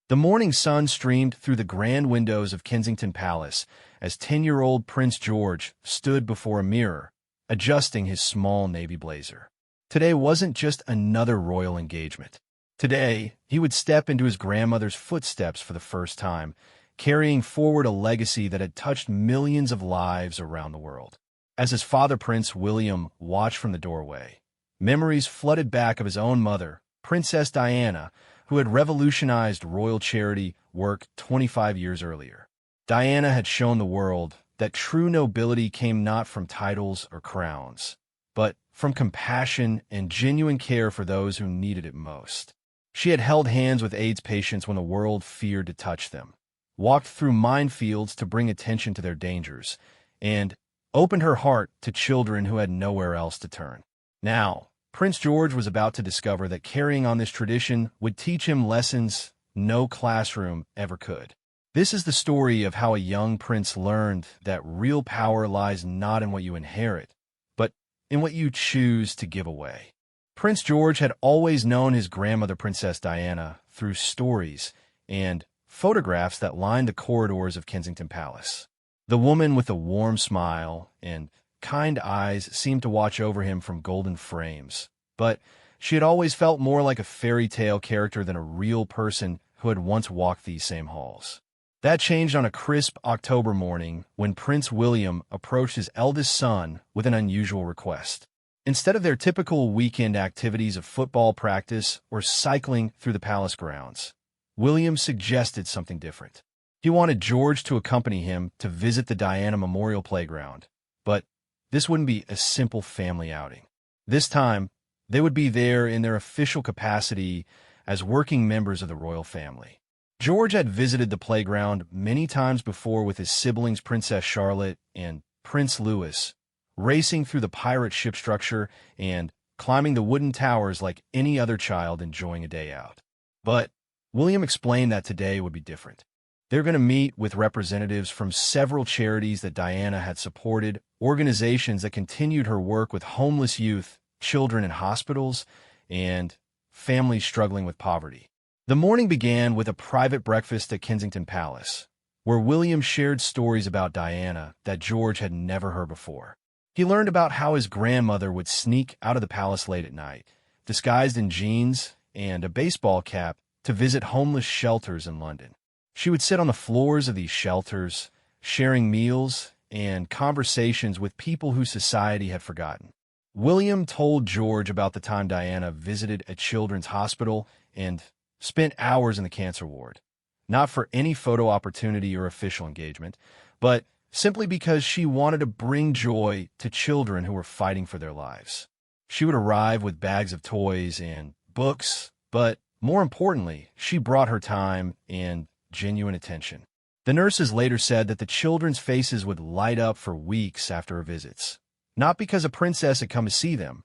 The morning sun streamed through the grand windows of Kensington Palace as 10-year-old Prince George stood before a mirror, adjusting his small navy blazer. Today wasn't just another royal engagement. Today, he would step into his grandmother's footsteps for the first time, carrying forward a legacy that had touched millions of lives around the world. As his father, Prince William, watched from the doorway, memories flooded back of his own mother, Princess Diana, who had revolutionized royal charity work 25 years earlier. Diana had shown the world that true nobility came not from titles or crowns, but from compassion and genuine care for those who needed it most. She had held hands with AIDS patients when the world feared to touch them, walked through minefields to bring attention to their dangers, and opened her heart to children who had nowhere else to turn. Now, Prince George was about to discover that carrying on this tradition would teach him lessons no classroom ever could. This is the story of how a young prince learned that real power lies not in what you inherit, but in what you choose to give away. Prince George had always known his grandmother, Princess Diana, through stories and photographs that lined the corridors of Kensington Palace. The woman with a warm smile and kind eyes seemed to watch over him from golden frames, but she had always felt more like a fairy tale character than a real person who had once walked these same halls. That changed on a crisp October morning when Prince William approached his eldest son with an unusual request. Instead of their typical weekend activities of football practice or cycling through the palace grounds, William suggested something different. He wanted George to accompany him to visit the Diana Memorial Playground, but this wouldn't be a simple family outing. This time, they would be there in their official capacity as working members of the royal family. George had visited the playground many times before with his siblings Princess Charlotte and Prince Louis, racing through the pirate ship structure and climbing the wooden towers like any other child enjoying a day out. But William explained that today would be different. They're going to meet with representatives from several charities that Diana had supported, organizations that continued her work with homeless youth, children in hospitals, and families struggling with poverty. The morning began with a private breakfast at Kensington Palace, where William shared stories about Diana that George had never heard before. He learned about how his grandmother would sneak out of the palace late at night, disguised in jeans and a baseball cap, to visit homeless shelters in London. She would sit on the floors of these shelters, sharing meals and conversations with people whose society had forgotten. William told George about the time Diana visited a children's hospital and spent hours in the cancer ward, not for any photo opportunity or official engagement, but simply because she wanted to bring joy to children who were fighting for their lives. She would arrive with bags of toys and books, but more importantly, she brought her time and genuine attention. The nurses later said that the children's faces would light up for weeks after her visits, not because a princess had come to see them,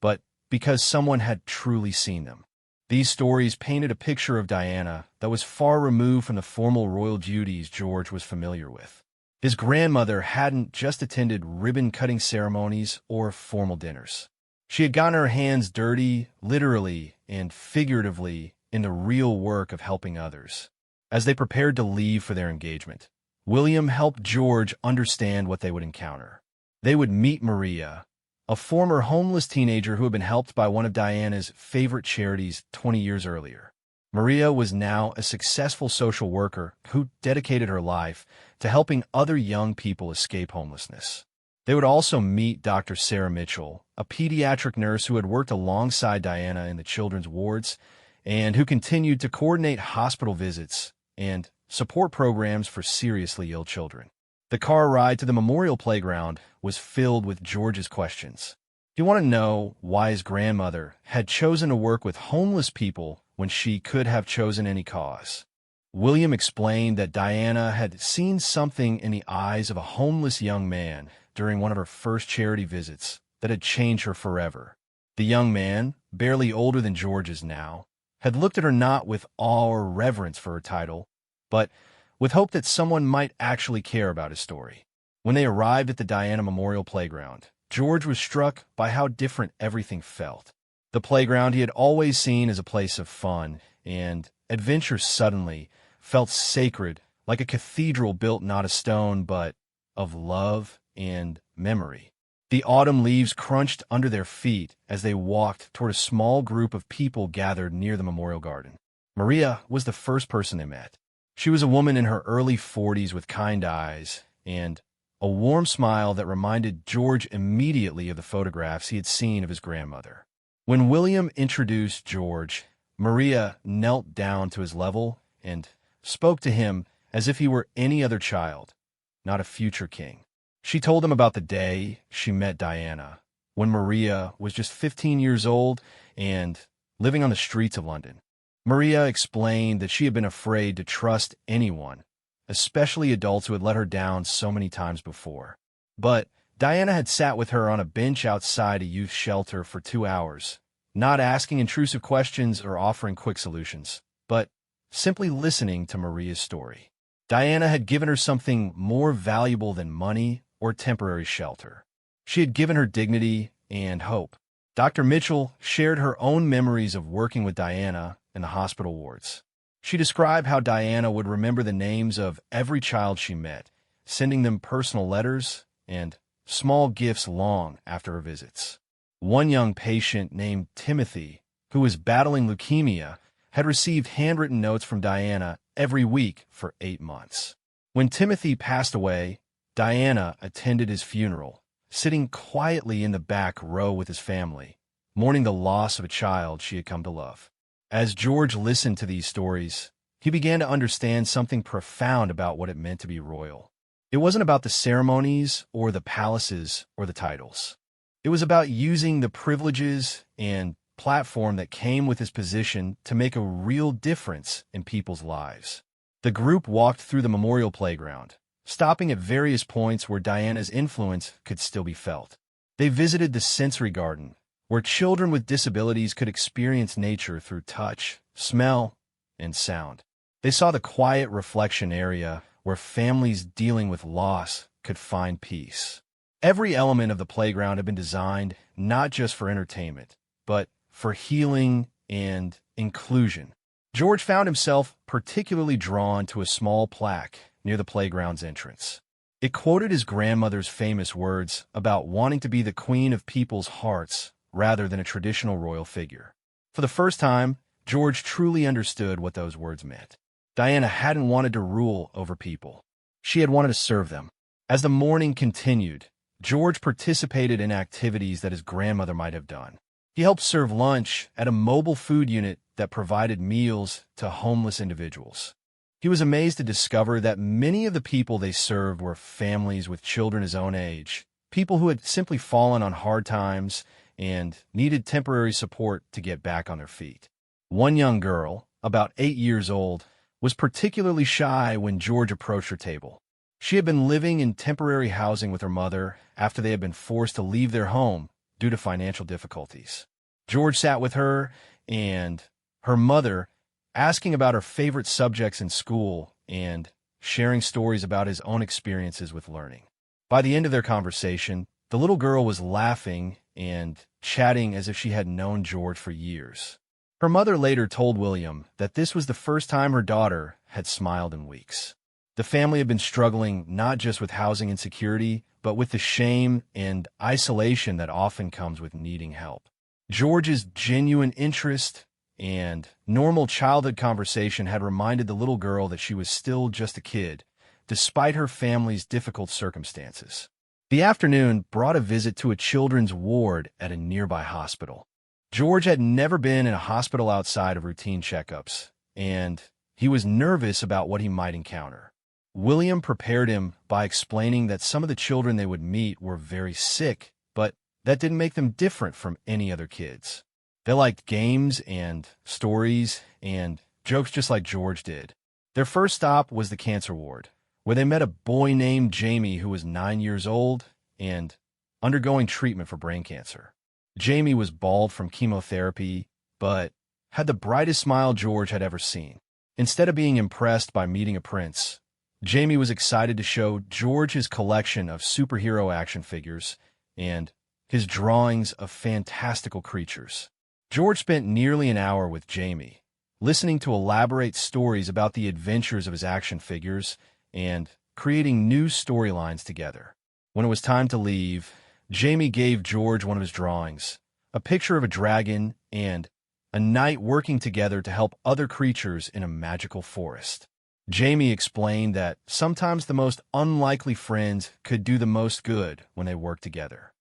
but because someone had truly seen them. These stories painted a picture of Diana that was far removed from the formal royal duties George was familiar with. His grandmother hadn't just attended ribbon-cutting ceremonies or formal dinners. She had gotten her hands dirty, literally and figuratively, in the real work of helping others. As they prepared to leave for their engagement, William helped George understand what they would encounter. They would meet Maria, a former homeless teenager who had been helped by one of Diana's favorite charities 20 years earlier. Maria was now a successful social worker who dedicated her life to helping other young people escape homelessness. They would also meet Dr. Sarah Mitchell, a pediatric nurse who had worked alongside Diana in the children's wards and who continued to coordinate hospital visits and support programs for seriously ill children. The car ride to the memorial playground was filled with George's questions. He wanted to know why his grandmother had chosen to work with homeless people when she could have chosen any cause. William explained that Diana had seen something in the eyes of a homeless young man during one of her first charity visits that had changed her forever. The young man, barely older than George is now, had looked at her not with awe or reverence for her title, but with hope that someone might actually care about his story. When they arrived at the Diana Memorial Playground, George was struck by how different everything felt. The playground he had always seen as a place of fun and adventure suddenly felt sacred, like a cathedral built not of stone but of love and memory. The autumn leaves crunched under their feet as they walked toward a small group of people gathered near the memorial garden. Maria was the first person they met. She was a woman in her early 40s with kind eyes and a warm smile that reminded George immediately of the photographs he had seen of his grandmother. When William introduced George, Maria knelt down to his level and spoke to him as if he were any other child, not a future king. She told him about the day she met Diana, when Maria was just 15 years old and living on the streets of London. Maria explained that she had been afraid to trust anyone, especially adults who had let her down so many times before. But Diana had sat with her on a bench outside a youth shelter for 2 hours, not asking intrusive questions or offering quick solutions, but simply listening to Maria's story. Diana had given her something more valuable than money or temporary shelter. She had given her dignity and hope. Dr. Mitchell shared her own memories of working with Diana in the hospital wards. She described how Diana would remember the names of every child she met, sending them personal letters and small gifts long after her visits. One young patient named Timothy, who was battling leukemia, had received handwritten notes from Diana every week for 8 months. When Timothy passed away, Diana attended his funeral, sitting quietly in the back row with his family, mourning the loss of a child she had come to love. As George listened to these stories, he began to understand something profound about what it meant to be royal. It wasn't about the ceremonies or the palaces or the titles. It was about using the privileges and platform that came with his position to make a real difference in people's lives. The group walked through the memorial playground, stopping at various points where Diana's influence could still be felt. They visited the sensory garden, where children with disabilities could experience nature through touch, smell, and sound. They saw the quiet reflection area where families dealing with loss could find peace. Every element of the playground had been designed not just for entertainment, but for healing and inclusion. George found himself particularly drawn to a small plaque near the playground's entrance. It quoted his grandmother's famous words about wanting to be the queen of people's hearts rather than a traditional royal figure. For the first time, George truly understood what those words meant. Diana hadn't wanted to rule over people. She had wanted to serve them. As the mourning continued, George participated in activities that his grandmother might have done. He helped serve lunch at a mobile food unit that provided meals to homeless individuals. He was amazed to discover that many of the people they served were families with children his own age, people who had simply fallen on hard times and needed temporary support to get back on their feet. One young girl, about 8 years old, was particularly shy when George approached her table. She had been living in temporary housing with her mother after they had been forced to leave their home due to financial difficulties. George sat with her and her mother, asking about her favorite subjects in school and sharing stories about his own experiences with learning. By the end of their conversation, the little girl was laughing and chatting as if she had known George for years. Her mother later told William that this was the first time her daughter had smiled in weeks. The family had been struggling not just with housing insecurity, but with the shame and isolation that often comes with needing help. George's genuine interest and normal childhood conversation had reminded the little girl that she was still just a kid, despite her family's difficult circumstances. The afternoon brought a visit to a children's ward at a nearby hospital. George had never been in a hospital outside of routine checkups, and he was nervous about what he might encounter. William prepared him by explaining that some of the children they would meet were very sick, but that didn't make them different from any other kids. They liked games and stories and jokes just like George did. Their first stop was the cancer ward, where they met a boy named Jamie who was 9 years old and undergoing treatment for brain cancer. Jamie was bald from chemotherapy, but had the brightest smile George had ever seen. Instead of being impressed by meeting a prince, Jamie was excited to show George his collection of superhero action figures and his drawings of fantastical creatures. George spent nearly an hour with Jamie, listening to elaborate stories about the adventures of his action figures and creating new storylines together. When it was time to leave, Jamie gave George one of his drawings, a picture of a dragon and a knight working together to help other creatures in a magical forest. Jamie explained that sometimes the most unlikely friends could do the most good when they work together.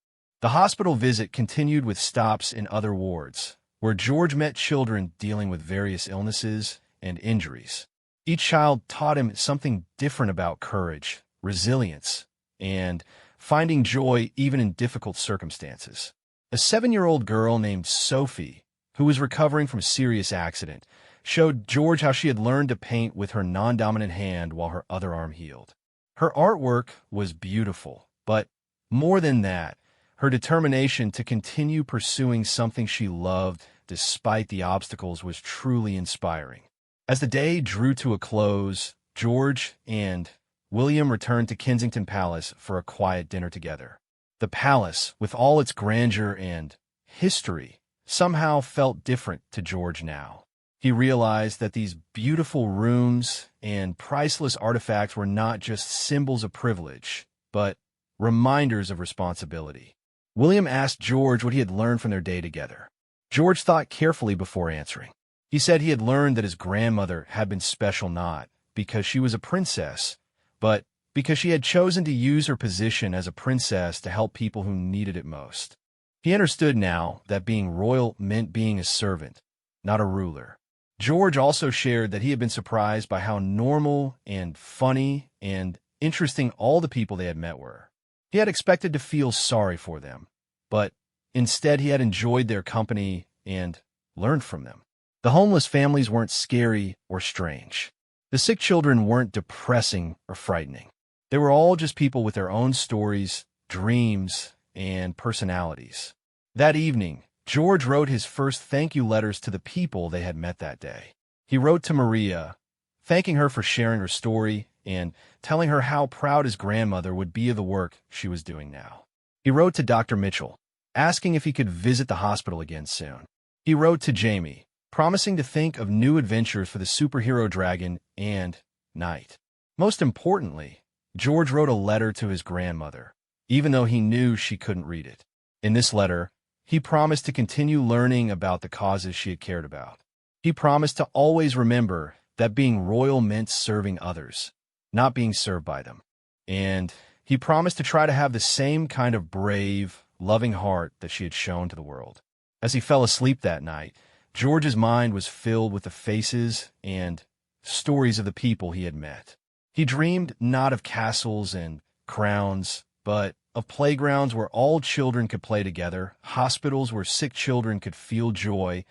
The hospital visit continued with stops in other wards, where George met children dealing with various illnesses and injuries. Each child taught him something different about courage, resilience, and finding joy even in difficult circumstances. A 7-year-old girl named Sophie, who was recovering from a serious accident, showed George how she had learned to paint with her non-dominant hand while her other arm healed. Her artwork was beautiful, but more than that, her determination to continue pursuing something she loved despite the obstacles was truly inspiring. As the day drew to a close, George and William returned to Kensington Palace for a quiet dinner together. The palace, with all its grandeur and history, somehow felt different to George now. He realized that these beautiful rooms and priceless artifacts were not just symbols of privilege, but reminders of responsibility. William asked George what he had learned from their day together. George thought carefully before answering. He said he had learned that his grandmother had been special not because she was a princess, but because she had chosen to use her position as a princess to help people who needed it most. He understood now that being royal meant being a servant, not a ruler. George also shared that he had been surprised by how normal and funny and interesting all the people they had met were. He had expected to feel sorry for them, but instead he had enjoyed their company and learned from them. The homeless families weren't scary or strange. The sick children weren't depressing or frightening. They were all just people with their own stories, dreams, and personalities. That evening, George wrote his first thank you letters to the people they had met that day. He wrote to Maria, thanking her for sharing her story and telling her how proud his grandmother would be of the work she was doing now. He wrote to Dr. Mitchell, asking if he could visit the hospital again soon. He wrote to Jamie, promising to think of new adventures for the superhero dragon and knight. Most importantly, George wrote a letter to his grandmother, even though he knew she couldn't read it. In this letter, he promised to continue learning about the causes she had cared about. He promised to always remember that being royal meant serving others, not being served by them. And he promised to try to have the same kind of brave, loving heart that she had shown to the world. As he fell asleep that night, George's mind was filled with the faces and stories of the people he had met. He dreamed not of castles and crowns, but of playgrounds where all children could play together, hospitals where sick children could feel joy,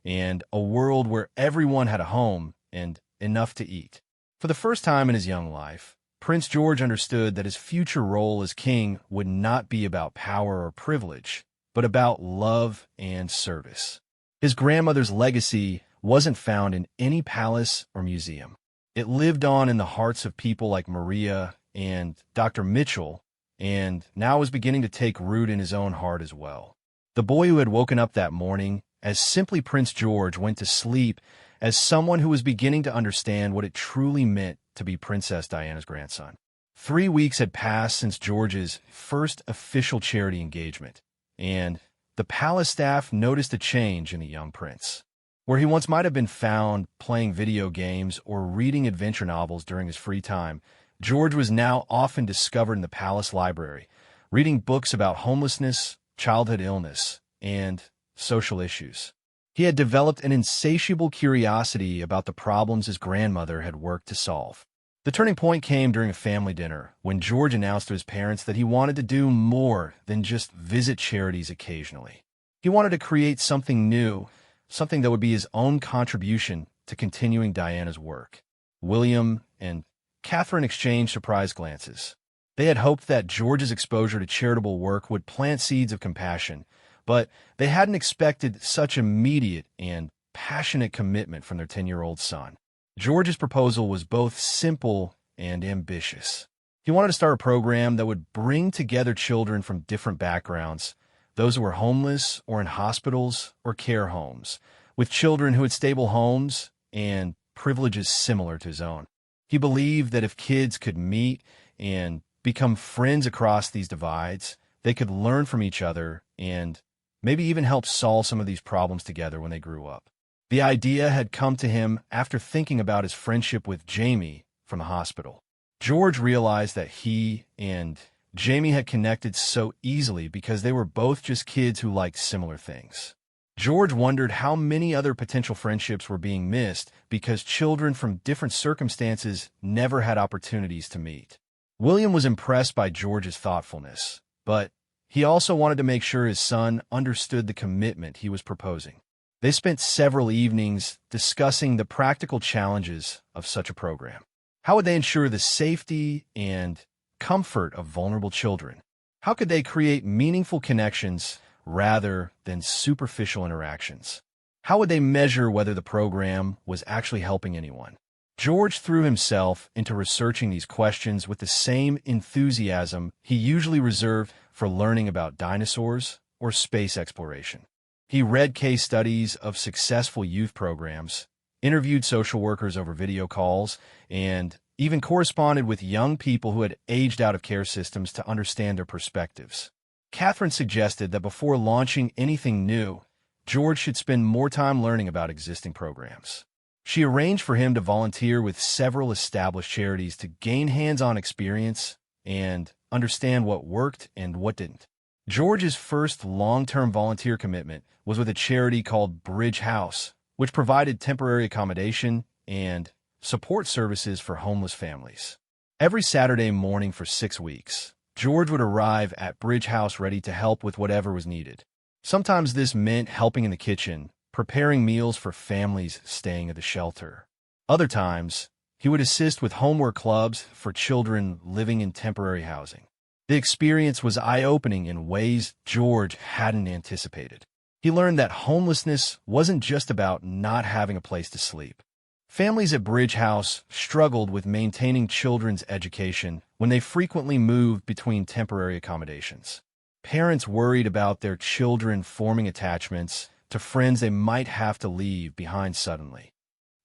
and a world where everyone had a home and enough to eat. For the first time in his young life, Prince George understood that his future role as king would not be about power or privilege, but about love and service. His grandmother's legacy wasn't found in any palace or museum. It lived on in the hearts of people like Maria and Dr. Mitchell, and now was beginning to take root in his own heart as well. The boy who had woken up that morning as simply Prince George went to sleep as someone who was beginning to understand what it truly meant to be Princess Diana's grandson. 3 weeks had passed since George's first official charity engagement, and the palace staff noticed a change in the young prince. Where he once might have been found playing video games or reading adventure novels during his free time, George was now often discovered in the palace library, reading books about homelessness, childhood illness, and social issues. He had developed an insatiable curiosity about the problems his grandmother had worked to solve. The turning point came during a family dinner when George announced to his parents that he wanted to do more than just visit charities occasionally. He wanted to create something new, something that would be his own contribution to continuing Diana's work. William and Catherine exchanged surprised glances. They had hoped that George's exposure to charitable work would plant seeds of compassion, but they hadn't expected such immediate and passionate commitment from their 10-year-old son. George's proposal was both simple and ambitious. He wanted to start a program that would bring together children from different backgrounds, those who were homeless or in hospitals or care homes, with children who had stable homes and privileges similar to his own. He believed that if kids could meet and become friends across these divides, they could learn from each other and maybe even help solve some of these problems together when they grew up. The idea had come to him after thinking about his friendship with Jamie from the hospital. George realized that he and Jamie had connected so easily because they were both just kids who liked similar things. George wondered how many other potential friendships were being missed because children from different circumstances never had opportunities to meet. William was impressed by George's thoughtfulness, but he also wanted to make sure his son understood the commitment he was proposing. They spent several evenings discussing the practical challenges of such a program. How would they ensure the safety and comfort of vulnerable children? How could they create meaningful connections rather than superficial interactions? How would they measure whether the program was actually helping anyone? George threw himself into researching these questions with the same enthusiasm he usually reserved for learning about dinosaurs or space exploration. He read case studies of successful youth programs, interviewed social workers over video calls, and even corresponded with young people who had aged out of care systems to understand their perspectives. Catherine suggested that before launching anything new, George should spend more time learning about existing programs. She arranged for him to volunteer with several established charities to gain hands-on experience and understand what worked and what didn't. George's first long-term volunteer commitment was with a charity called Bridge House, which provided temporary accommodation and support services for homeless families. Every Saturday morning for 6 weeks, George would arrive at Bridge House ready to help with whatever was needed. Sometimes this meant helping in the kitchen, preparing meals for families staying at the shelter. Other times, he would assist with homework clubs for children living in temporary housing. The experience was eye-opening in ways George hadn't anticipated. He learned that homelessness wasn't just about not having a place to sleep. Families at Bridge House struggled with maintaining children's education when they frequently moved between temporary accommodations. Parents worried about their children forming attachments to friends they might have to leave behind suddenly.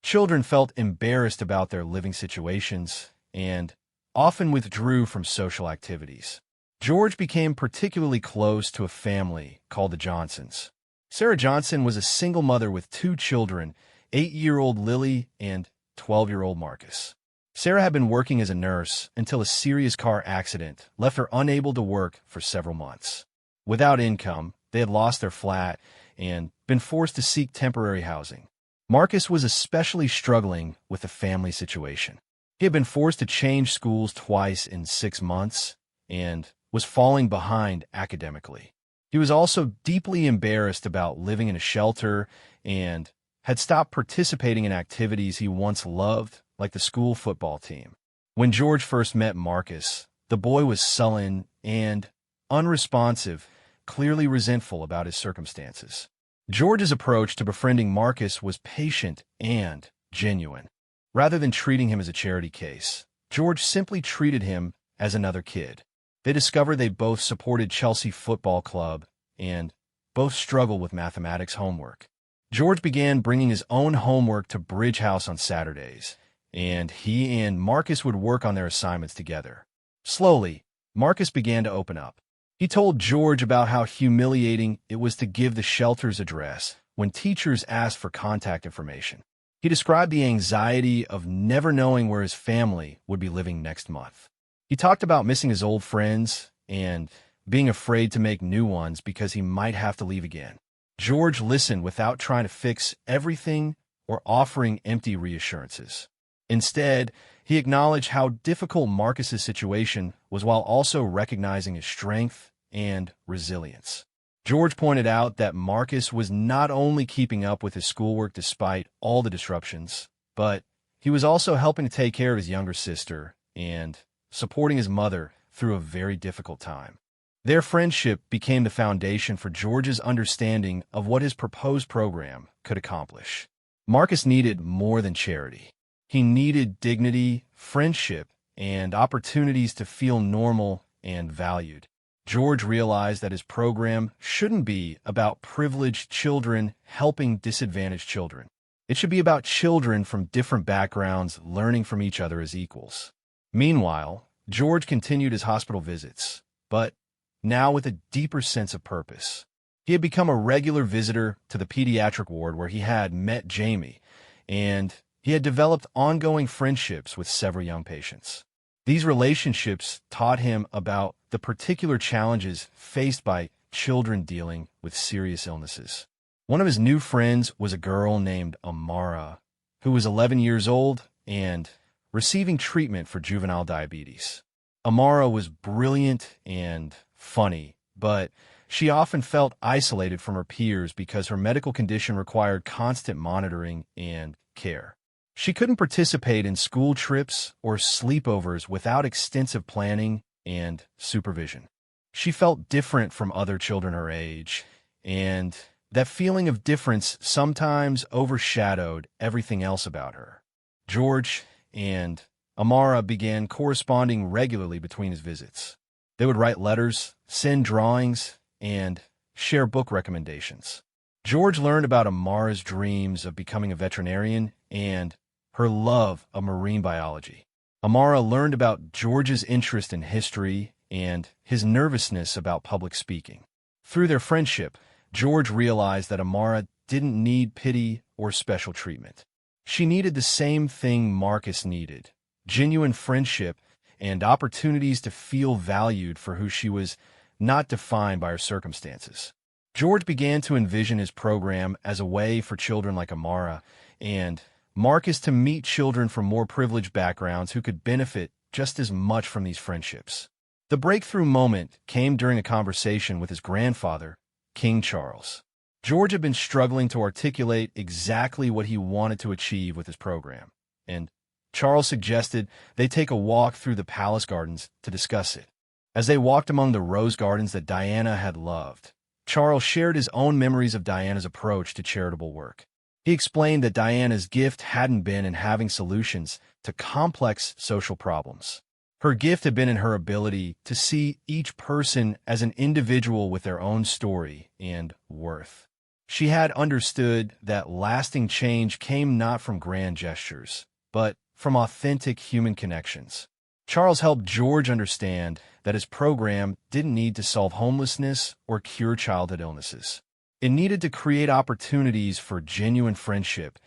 Children felt embarrassed about their living situations and often withdrew from social activities. George became particularly close to a family called the Johnsons. Sarah Johnson was a single mother with 2 children, 8-year-old Lily and 12-year-old Marcus. Sarah had been working as a nurse until a serious car accident left her unable to work for several months. Without income, they had lost their flat and been forced to seek temporary housing. Marcus was especially struggling with the family situation. He had been forced to change schools twice in 6 months and was falling behind academically. He was also deeply embarrassed about living in a shelter and had stopped participating in activities he once loved, like the school football team. When George first met Marcus, the boy was sullen and unresponsive, clearly resentful about his circumstances. George's approach to befriending Marcus was patient and genuine. Rather than treating him as a charity case, George simply treated him as another kid. They discovered they both supported Chelsea Football Club and both struggled with mathematics homework. George began bringing his own homework to Bridge House on Saturdays, and he and Marcus would work on their assignments together. Slowly, Marcus began to open up. He told George about how humiliating it was to give the shelter's address when teachers asked for contact information. He described the anxiety of never knowing where his family would be living next month. He talked about missing his old friends and being afraid to make new ones because he might have to leave again. George listened without trying to fix everything or offering empty reassurances. Instead, he acknowledged how difficult Marcus's situation was while also recognizing his strength and resilience. George pointed out that Marcus was not only keeping up with his schoolwork despite all the disruptions, but he was also helping to take care of his younger sister and supporting his mother through a very difficult time. Their friendship became the foundation for George's understanding of what his proposed program could accomplish. Marcus needed more than charity. He needed dignity, friendship, and opportunities to feel normal and valued. George realized that his program shouldn't be about privileged children helping disadvantaged children. It should be about children from different backgrounds learning from each other as equals. Meanwhile, George continued his hospital visits, but now with a deeper sense of purpose. He had become a regular visitor to the pediatric ward where he had met Jamie, and he had developed ongoing friendships with several young patients. These relationships taught him about the particular challenges faced by children dealing with serious illnesses. One of his new friends was a girl named Amara, who was 11 years old and receiving treatment for juvenile diabetes. Amara was brilliant and funny, but she often felt isolated from her peers because her medical condition required constant monitoring and care. She couldn't participate in school trips or sleepovers without extensive planning and supervision. She felt different from other children her age, and that feeling of difference sometimes overshadowed everything else about her. George and Amara began corresponding regularly between his visits. They would write letters, send drawings, and share book recommendations. George learned about Amara's dreams of becoming a veterinarian and her love of marine biology. Amara learned about George's interest in history and his nervousness about public speaking. Through their friendship, George realized that Amara didn't need pity or special treatment. She needed the same thing Marcus needed: genuine friendship and opportunities to feel valued for who she was, not defined by her circumstances. George began to envision his program as a way for children like Amara and Marcus to meet children from more privileged backgrounds who could benefit just as much from these friendships. The breakthrough moment came during a conversation with his grandfather, King Charles. George had been struggling to articulate exactly what he wanted to achieve with his program, and Charles suggested they take a walk through the palace gardens to discuss it. As they walked among the rose gardens that Diana had loved, Charles shared his own memories of Diana's approach to charitable work. He explained that Diana's gift hadn't been in having solutions to complex social problems. Her gift had been in her ability to see each person as an individual with their own story and worth. She had understood that lasting change came not from grand gestures, but from authentic human connections. Charles helped George understand that his program didn't need to solve homelessness or cure childhood illnesses. It needed to create opportunities for genuine friendship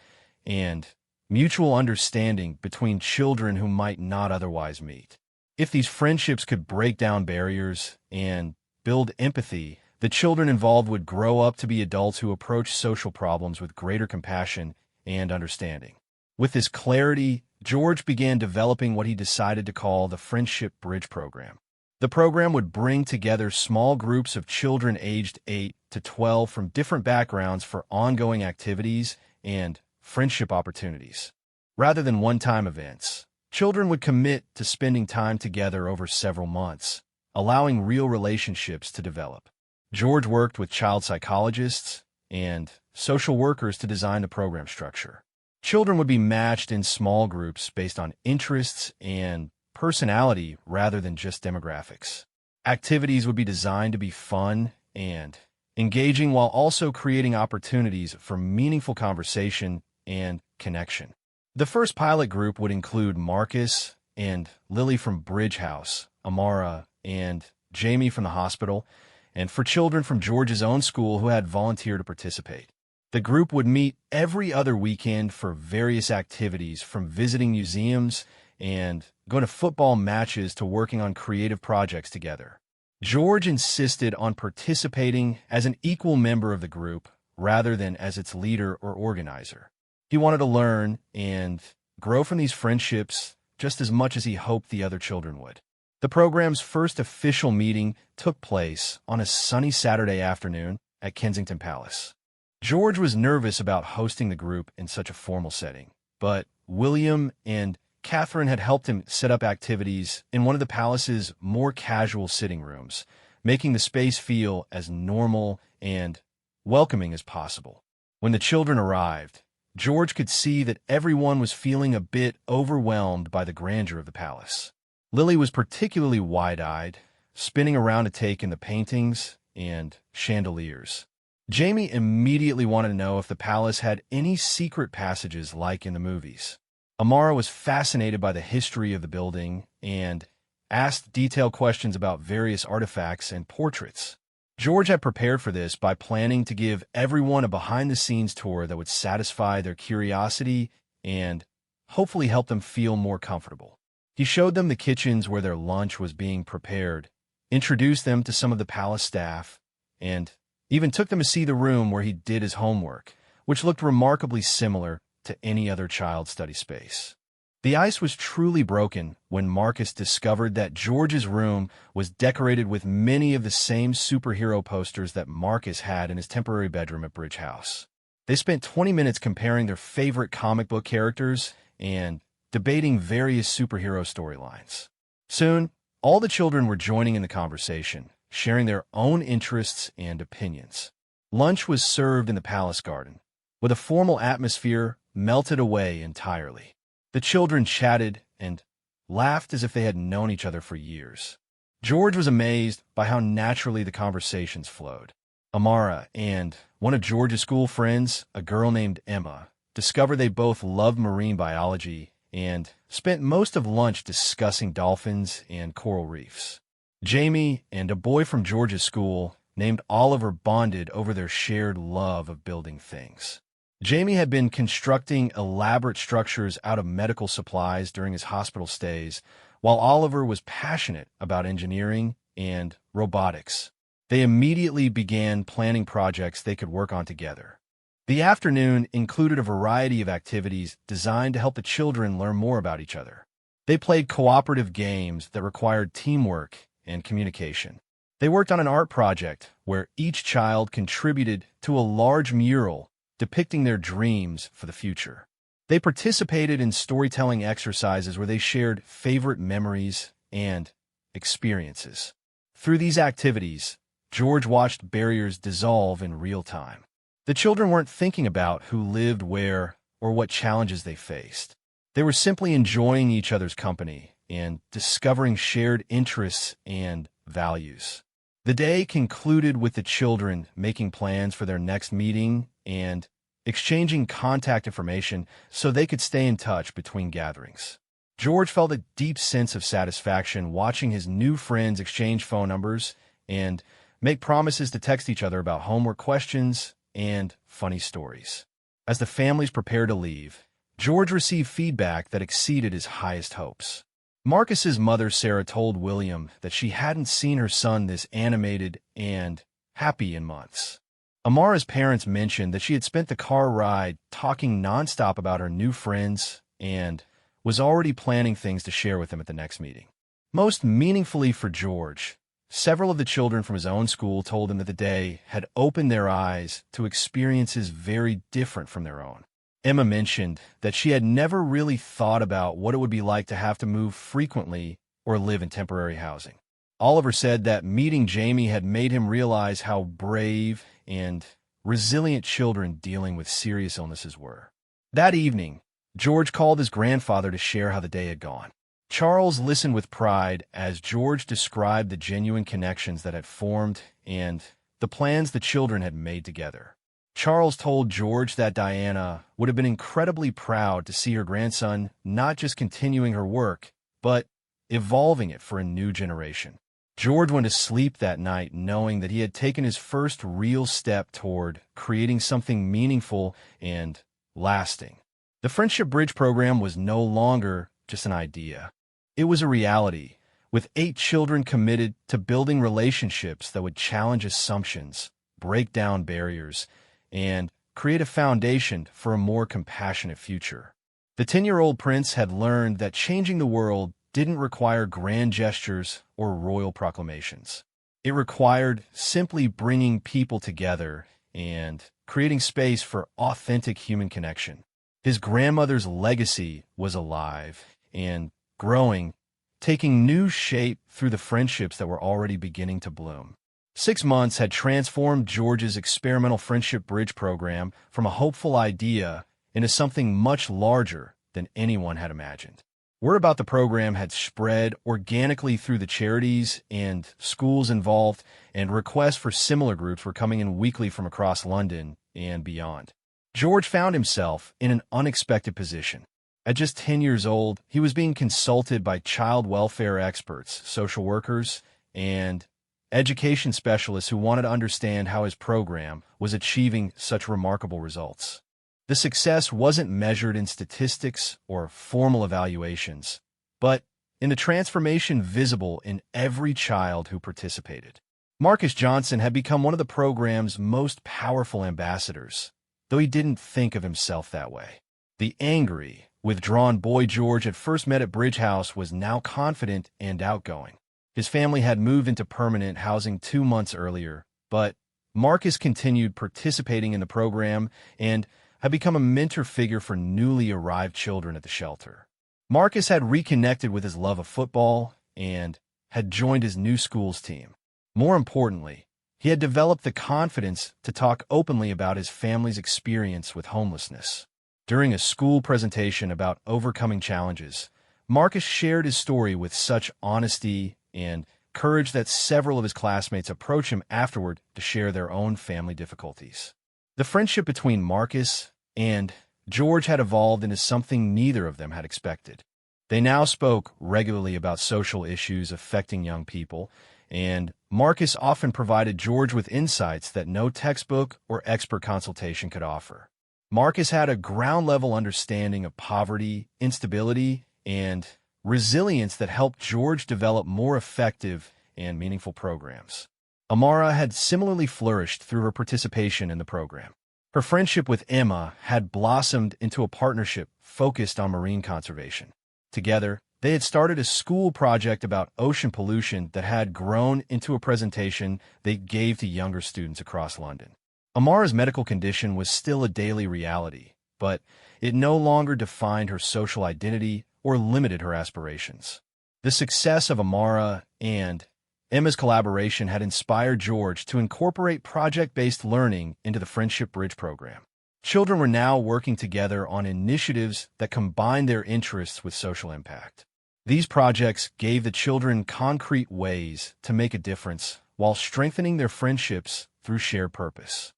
and mutual understanding between children who might not otherwise meet. If these friendships could break down barriers and build empathy, the children involved would grow up to be adults who approach social problems with greater compassion and understanding. With this clarity, George began developing what he decided to call the Friendship Bridge Program. The program would bring together small groups of children aged 8 to 12 from different backgrounds for ongoing activities and friendship opportunities. Rather than one-time events, children would commit to spending time together over several months, allowing real relationships to develop. George worked with child psychologists and social workers to design the program structure. Children would be matched in small groups based on interests and personality rather than just demographics. Activities would be designed to be fun and engaging while also creating opportunities for meaningful conversation and connection. The first pilot group would include Marcus and Lily from Bridge House, Amara and Jamie from the hospital, and for children from George's own school who had volunteered to participate. The group would meet every other weekend for various activities, from visiting museums and going to football matches to working on creative projects together. George insisted on participating as an equal member of the group rather than as its leader or organizer. He wanted to learn and grow from these friendships just as much as he hoped the other children would. The program's first official meeting took place on a sunny Saturday afternoon at Kensington Palace. George was nervous about hosting the group in such a formal setting, but William and Catherine had helped him set up activities in one of the palace's more casual sitting rooms, making the space feel as normal and welcoming as possible. When the children arrived, George could see that everyone was feeling a bit overwhelmed by the grandeur of the palace. Lily was particularly wide-eyed, spinning around to take in the paintings and chandeliers. Jamie immediately wanted to know if the palace had any secret passages like in the movies. Amara was fascinated by the history of the building and asked detailed questions about various artifacts and portraits. George had prepared for this by planning to give everyone a behind-the-scenes tour that would satisfy their curiosity and hopefully help them feel more comfortable. He showed them the kitchens where their lunch was being prepared, introduced them to some of the palace staff, and even took them to see the room where he did his homework, which looked remarkably similar to any other child study space. The ice was truly broken when Marcus discovered that George's room was decorated with many of the same superhero posters that Marcus had in his temporary bedroom at Bridge House. They spent 20 minutes comparing their favorite comic book characters and debating various superhero storylines. Soon, all the children were joining in the conversation, sharing their own interests and opinions. Lunch was served in the palace garden, with a formal atmosphere melted away entirely. The children chatted and laughed as if they had known each other for years. George was amazed by how naturally the conversations flowed. Amara and one of George's school friends, a girl named Emma, discovered they both loved marine biology and spent most of lunch discussing dolphins and coral reefs. Jamie and a boy from George's school named Oliver bonded over their shared love of building things. Jamie had been constructing elaborate structures out of medical supplies during his hospital stays, while Oliver was passionate about engineering and robotics. They immediately began planning projects they could work on together. The afternoon included a variety of activities designed to help the children learn more about each other. They played cooperative games that required teamwork and communication. They worked on an art project where each child contributed to a large mural depicting their dreams for the future. They participated in storytelling exercises where they shared favorite memories and experiences. Through these activities, George watched barriers dissolve in real time. The children weren't thinking about who lived where or what challenges they faced. They were simply enjoying each other's company and discovering shared interests and values. The day concluded with the children making plans for their next meeting and exchanging contact information so they could stay in touch between gatherings. George felt a deep sense of satisfaction watching his new friends exchange phone numbers and make promises to text each other about homework questions and funny stories. As the families prepared to leave, George received feedback that exceeded his highest hopes. Marcus's mother, Sarah, told William that she hadn't seen her son this animated and happy in months. Amara's parents mentioned that she had spent the car ride talking nonstop about her new friends and was already planning things to share with them at the next meeting. Most meaningfully for George, several of the children from his own school told him that the day had opened their eyes to experiences very different from their own. Emma mentioned that she had never really thought about what it would be like to have to move frequently or live in temporary housing. Oliver said that meeting Jamie had made him realize how brave and resilient children dealing with serious illnesses were. That evening, George called his grandfather to share how the day had gone. Charles listened with pride as George described the genuine connections that had formed and the plans the children had made together. Charles told George that Diana would have been incredibly proud to see her grandson not just continuing her work, but evolving it for a new generation. George went to sleep that night knowing that he had taken his first real step toward creating something meaningful and lasting. The Friendship Bridge program was no longer just an idea. It was a reality, with 8 children committed to building relationships that would challenge assumptions, break down barriers, and create a foundation for a more compassionate future. The 10-year-old prince had learned that changing the world didn't require grand gestures or royal proclamations. It required simply bringing people together and creating space for authentic human connection. His grandmother's legacy was alive and growing, taking new shape through the friendships that were already beginning to bloom. 6 months had transformed George's experimental Friendship Bridge program from a hopeful idea into something much larger than anyone had imagined. Word about the program had spread organically through the charities and schools involved, and requests for similar groups were coming in weekly from across London and beyond. George found himself in an unexpected position. At just 10 years old, he was being consulted by child welfare experts, social workers, and education specialists who wanted to understand how his program was achieving such remarkable results. The success wasn't measured in statistics or formal evaluations, but in the transformation visible in every child who participated. Marcus Johnson had become one of the program's most powerful ambassadors, though he didn't think of himself that way. The angry, withdrawn boy George had first met at Bridge House was now confident and outgoing. His family had moved into permanent housing 2 months earlier, but Marcus continued participating in the program and had become a mentor figure for newly arrived children at the shelter. Marcus had reconnected with his love of football and had joined his new school's team. More importantly, he had developed the confidence to talk openly about his family's experience with homelessness. During a school presentation about overcoming challenges, Marcus shared his story with such honesty and courage that several of his classmates approached him afterward to share their own family difficulties. The friendship between Marcus and George had evolved into something neither of them had expected. They now spoke regularly about social issues affecting young people, and Marcus often provided George with insights that no textbook or expert consultation could offer. Marcus had a ground-level understanding of poverty, instability, and resilience that helped George develop more effective and meaningful programs. Amara had similarly flourished through her participation in the program. Her friendship with Emma had blossomed into a partnership focused on marine conservation. Together, they had started a school project about ocean pollution that had grown into a presentation they gave to younger students across London. Amara's medical condition was still a daily reality, but it no longer defined her social identity or limited her aspirations. The success of Amara and Emma's collaboration had inspired George to incorporate project-based learning into the Friendship Bridge program. Children were now working together on initiatives that combined their interests with social impact. These projects gave the children concrete ways to make a difference while strengthening their friendships through shared purpose.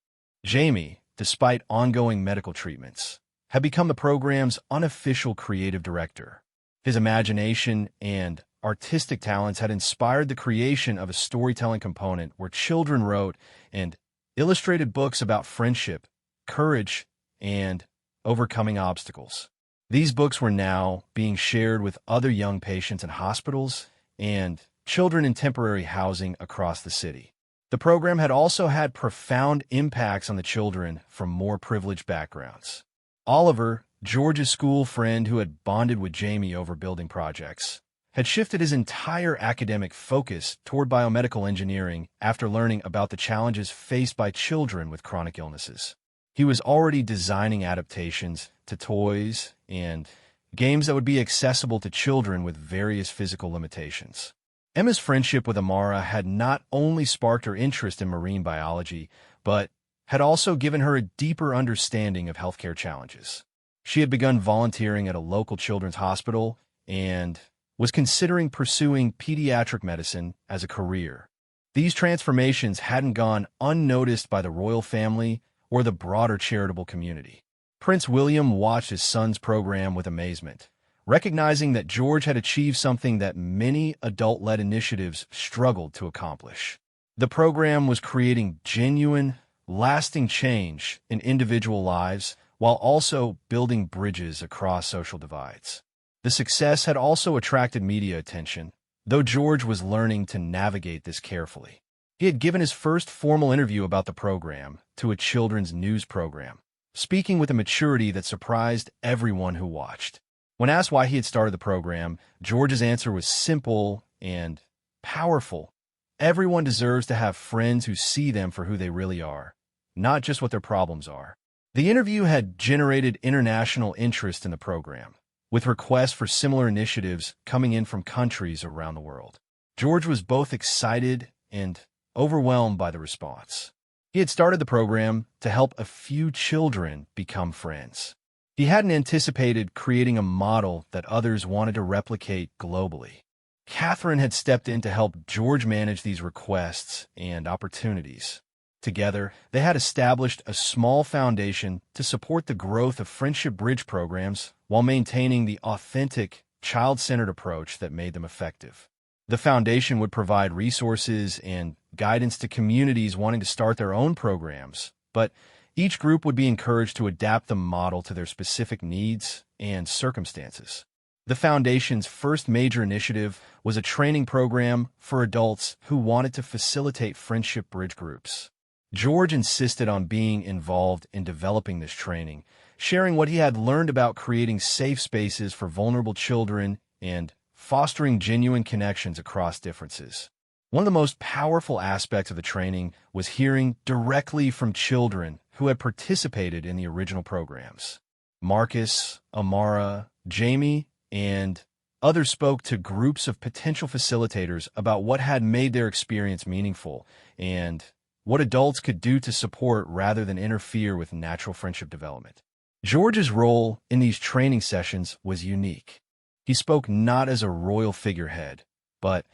Jamie, despite ongoing medical treatments, had become the program's unofficial creative director. His imagination and artistic talents had inspired the creation of a storytelling component where children wrote and illustrated books about friendship, courage, and overcoming obstacles. These books were now being shared with other young patients in hospitals and children in temporary housing across the city. The program had also had profound impacts on the children from more privileged backgrounds. Oliver, George's school friend who had bonded with Jamie over building projects, had shifted his entire academic focus toward biomedical engineering after learning about the challenges faced by children with chronic illnesses. He was already designing adaptations to toys and games that would be accessible to children with various physical limitations. Emma's friendship with Amara had not only sparked her interest in marine biology, but had also given her a deeper understanding of healthcare challenges. She had begun volunteering at a local children's hospital and was considering pursuing pediatric medicine as a career. These transformations hadn't gone unnoticed by the royal family or the broader charitable community. Prince William watched his son's program with amazement, recognizing that George had achieved something that many adult-led initiatives struggled to accomplish. The program was creating genuine, lasting change in individual lives while also building bridges across social divides. The success had also attracted media attention, though George was learning to navigate this carefully. He had given his first formal interview about the program to a children's news program, speaking with a maturity that surprised everyone who watched. When asked why he had started the program, George's answer was simple and powerful. Everyone deserves to have friends who see them for who they really are, not just what their problems are. The interview had generated international interest in the program, with requests for similar initiatives coming in from countries around the world. George was both excited and overwhelmed by the response. He had started the program to help a few children become friends. He hadn't anticipated creating a model that others wanted to replicate globally. Catherine had stepped in to help George manage these requests and opportunities. Together, they had established a small foundation to support the growth of Friendship Bridge programs while maintaining the authentic, child-centered approach that made them effective. The foundation would provide resources and guidance to communities wanting to start their own programs, but each group would be encouraged to adapt the model to their specific needs and circumstances. The Foundation's first major initiative was a training program for adults who wanted to facilitate friendship bridge groups. George insisted on being involved in developing this training, sharing what he had learned about creating safe spaces for vulnerable children and fostering genuine connections across differences. One of the most powerful aspects of the training was hearing directly from children who had participated in the original programs. Marcus, Amara, Jamie, and others spoke to groups of potential facilitators about what had made their experience meaningful and what adults could do to support rather than interfere with natural friendship development. George's role in these training sessions was unique. He spoke not as a royal figurehead, but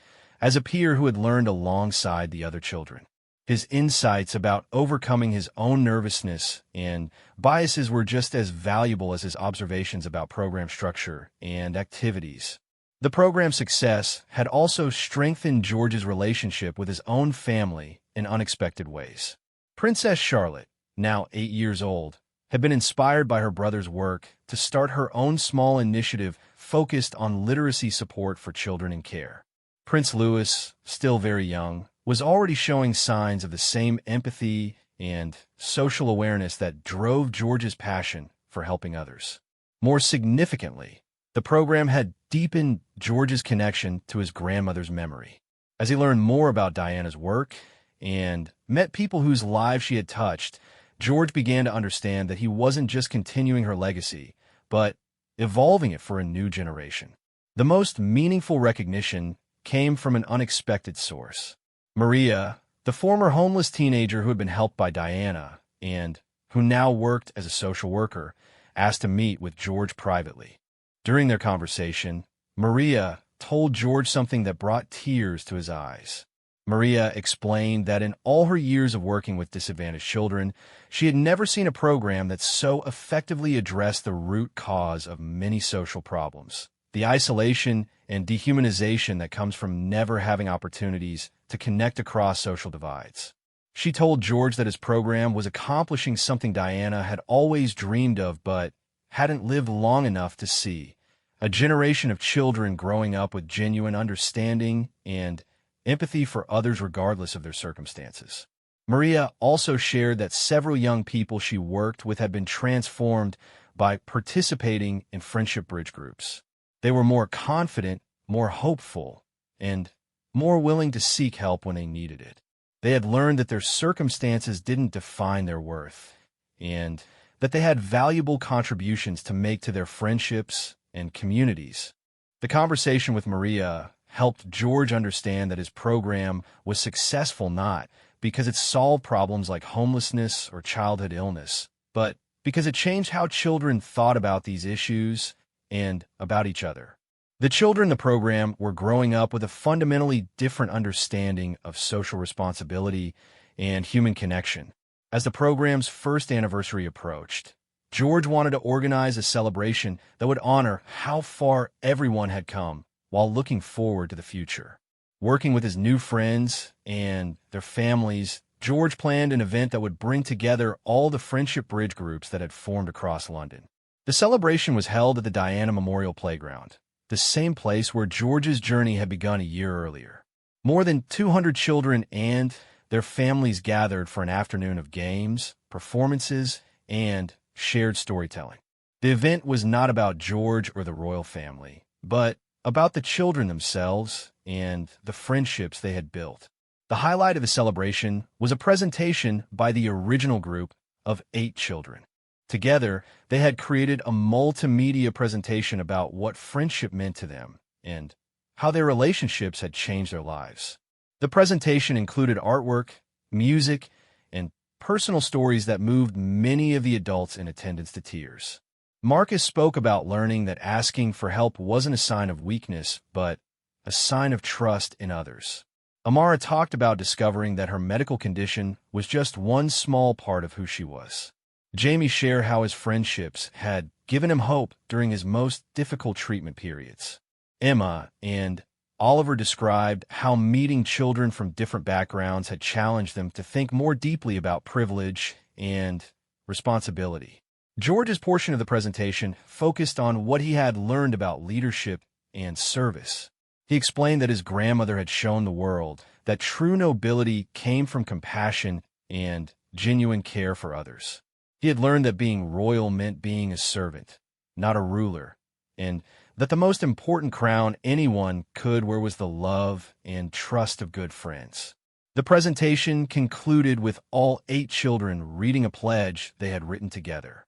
as a peer who had learned alongside the other children. His insights about overcoming his own nervousness and biases were just as valuable as his observations about program structure and activities. The program's success had also strengthened George's relationship with his own family in unexpected ways. Princess Charlotte, now 8 years old, had been inspired by her brother's work to start her own small initiative focused on literacy support for children in care. Prince Louis, still very young, was already showing signs of the same empathy and social awareness that drove George's passion for helping others. More significantly, the program had deepened George's connection to his grandmother's memory. As he learned more about Diana's work and met people whose lives she had touched, George began to understand that he wasn't just continuing her legacy, but evolving it for a new generation. The most meaningful recognition came from an unexpected source. Maria, the former homeless teenager who had been helped by Diana and who now worked as a social worker, asked to meet with George privately. During their conversation, Maria told George something that brought tears to his eyes. Maria explained that in all her years of working with disadvantaged children, she had never seen a program that so effectively addressed the root cause of many social problems: the isolation and dehumanization that comes from never having opportunities to connect across social divides. She told George that his program was accomplishing something Diana had always dreamed of but hadn't lived long enough to see: a generation of children growing up with genuine understanding and empathy for others regardless of their circumstances. Maria also shared that several young people she worked with had been transformed by participating in friendship bridge groups. They were more confident, more hopeful, and more willing to seek help when they needed it. They had learned that their circumstances didn't define their worth, and that they had valuable contributions to make to their friendships and communities. The conversation with Maria helped George understand that his program was successful not because it solved problems like homelessness or childhood illness, but because it changed how children thought about these issues and about each other. The children in the program were growing up with a fundamentally different understanding of social responsibility and human connection. As the program's first anniversary approached, George wanted to organize a celebration that would honor how far everyone had come while looking forward to the future. Working with his new friends and their families, George planned an event that would bring together all the friendship bridge groups that had formed across London. The celebration was held at the Diana Memorial Playground, the same place where George's journey had begun a year earlier. More than 200 children and their families gathered for an afternoon of games, performances, and shared storytelling. The event was not about George or the royal family, but about the children themselves and the friendships they had built. The highlight of the celebration was a presentation by the original group of 8 children. Together, they had created a multimedia presentation about what friendship meant to them and how their relationships had changed their lives. The presentation included artwork, music, and personal stories that moved many of the adults in attendance to tears. Marcus spoke about learning that asking for help wasn't a sign of weakness, but a sign of trust in others. Amara talked about discovering that her medical condition was just one small part of who she was. Jamie shared how his friendships had given him hope during his most difficult treatment periods. Emma and Oliver described how meeting children from different backgrounds had challenged them to think more deeply about privilege and responsibility. George's portion of the presentation focused on what he had learned about leadership and service. He explained that his grandmother had shown the world that true nobility came from compassion and genuine care for others. He had learned that being royal meant being a servant, not a ruler, and that the most important crown anyone could wear was the love and trust of good friends. The presentation concluded with all 8 children reading a pledge they had written together.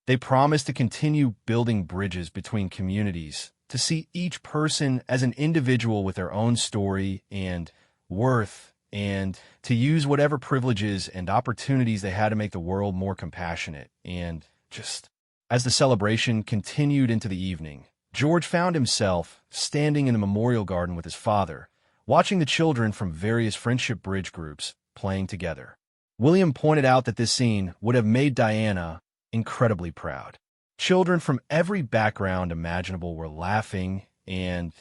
They promised to continue building bridges between communities, to see each person as an individual with their own story and worth, and to use whatever privileges and opportunities they had to make the world more compassionate. And just as the celebration continued into the evening, George found himself standing in the memorial garden with his father, watching the children from various friendship bridge groups playing together. William pointed out that this scene would have made Diana incredibly proud. Children from every background imaginable were laughing and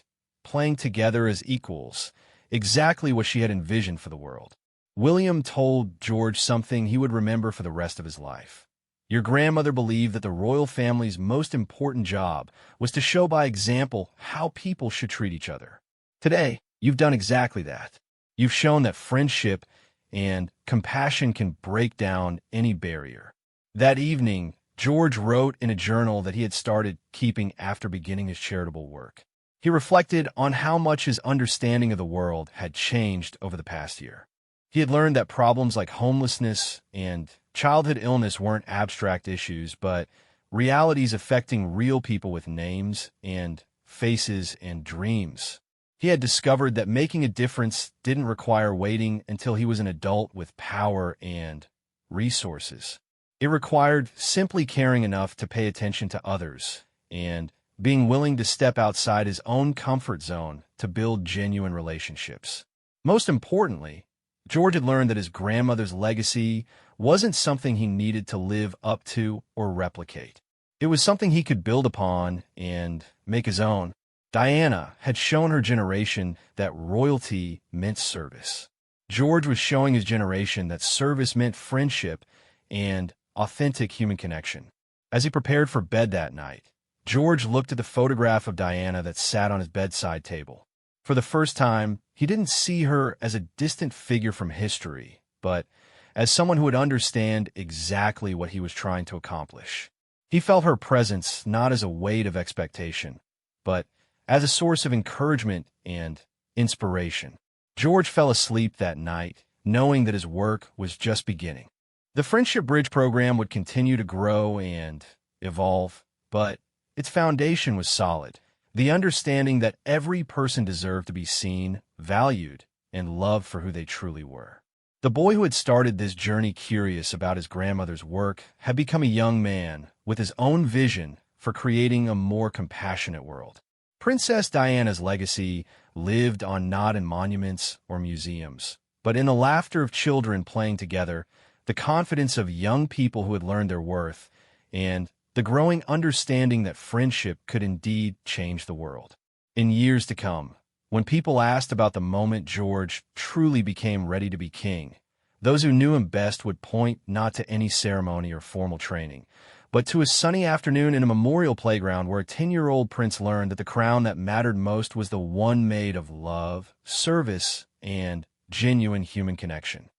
playing together as equals, exactly what she had envisioned for the world. William told George something he would remember for the rest of his life. Your grandmother believed that the royal family's most important job was to show by example how people should treat each other. Today, you've done exactly that. You've shown that friendship and compassion can break down any barrier. That evening, George wrote in a journal that he had started keeping after beginning his charitable work. He reflected on how much his understanding of the world had changed over the past year. He had learned that problems like homelessness and childhood illness weren't abstract issues, but realities affecting real people with names and faces and dreams. He had discovered that making a difference didn't require waiting until he was an adult with power and resources. It required simply caring enough to pay attention to others and being willing to step outside his own comfort zone to build genuine relationships. Most importantly, George had learned that his grandmother's legacy wasn't something he needed to live up to or replicate. It was something he could build upon and make his own. Diana had shown her generation that royalty meant service. George was showing his generation that service meant friendship and authentic human connection. As he prepared for bed that night, George looked at the photograph of Diana that sat on his bedside table. For the first time, he didn't see her as a distant figure from history, but as someone who would understand exactly what he was trying to accomplish. He felt her presence not as a weight of expectation, but as a source of encouragement and inspiration. George fell asleep that night, knowing that his work was just beginning. The Friendship Bridge program would continue to grow and evolve, but its foundation was solid. The understanding that every person deserved to be seen, valued, and loved for who they truly were. The boy who had started this journey curious about his grandmother's work had become a young man with his own vision for creating a more compassionate world. Princess Diana's legacy lived on not in monuments or museums, but in the laughter of children playing together, the confidence of young people who had learned their worth, and the growing understanding that friendship could indeed change the world. In years to come, when people asked about the moment George truly became ready to be king, those who knew him best would point not to any ceremony or formal training, but to a sunny afternoon in a memorial playground where a 10-year-old prince learned that the crown that mattered most was the one made of love, service, and genuine human connection.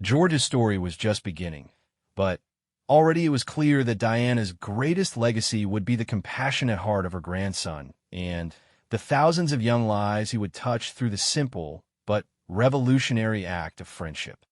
George's story was just beginning, but already it was clear that Diana's greatest legacy would be the compassionate heart of her grandson and the thousands of young lives he would touch through the simple but revolutionary act of friendship.